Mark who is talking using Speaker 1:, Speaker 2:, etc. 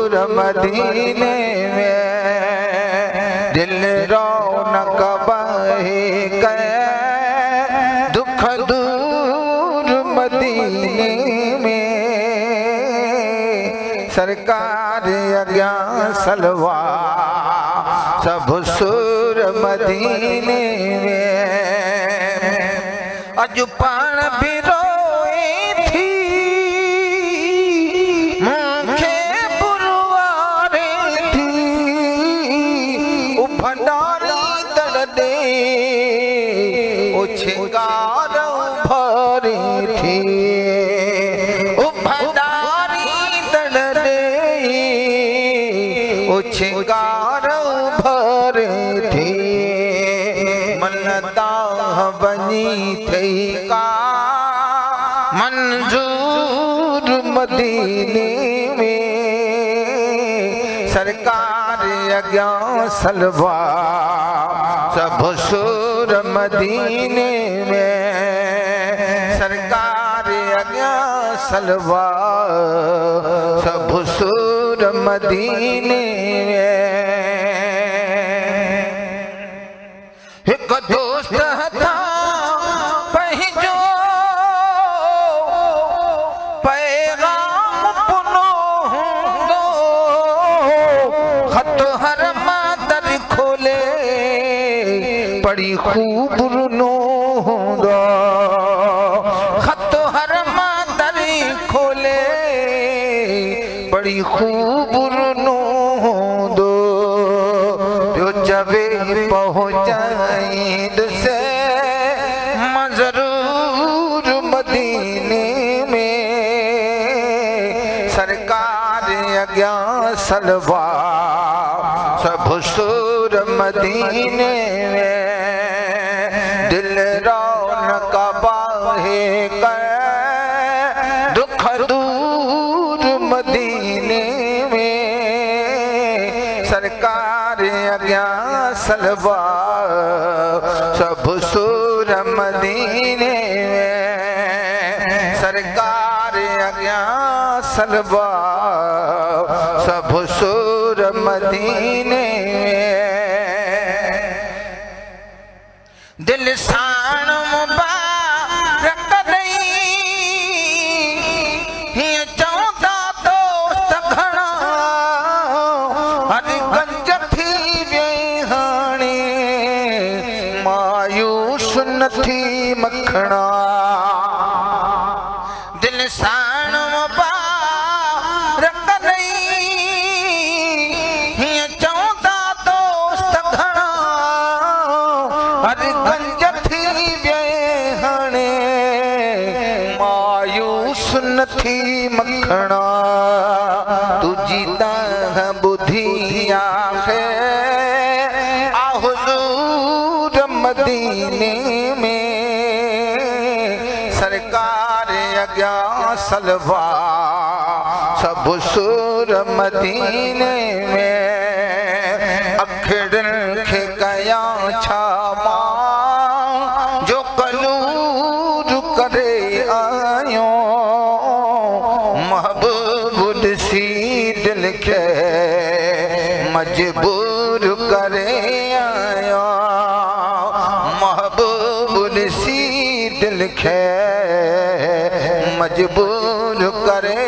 Speaker 1: बसूर मदीने में दिल रौनक बहे गए दुख दूर मदीने में सरकार अज्ञा सलवा सब सुर मदीने में अज पाण भी रोई थी मुखे पुरवारे थी भंडारी दड़े छिंगार भरी थी भंडारी दड़े छिंगार भरी थी मनता बनी थी का मंजूर मदीने में सरकार अज्ञा सलवा सब सुर मदीने में सरकार अज्ञा सलवा सब सुर मदीने में एक दोस्त था पहिजो पैगाम पुनो दो खत हर मादर खोले बड़ी खूब नो दो खत हर मादर खोले बड़ी खूब नो दो जो जबे पहुँचाई से मजरूर मदीने में सरकार अज्ञा सलवा सब सुर मदीने में दिल रौनक बहे गए दुख दूर मदीने में सरकार अज्ञा सलवा सब सुर मदीने में सरकार अज्ञा सलवा सब सुर मदीने में दिल साण मुबारक नहीं चौथा दोस्त घणा हर गंज थी वेहाणे मायूस न थी मखणा दिल साण मुबारक नहीं चौथा दोस्त घणा हर गंज थी वेहाणे मायूस न थी मखणा तुझी तह बुधी आहे हुजूर मदीने में सरकार अज्ञा सलवा सब सुर मदीने में अखड़न खे कया छामा जो कलूर करे आयो महबूब सी दिल के मजबूर करे आयो महबूब सी दिल के मजबूर करे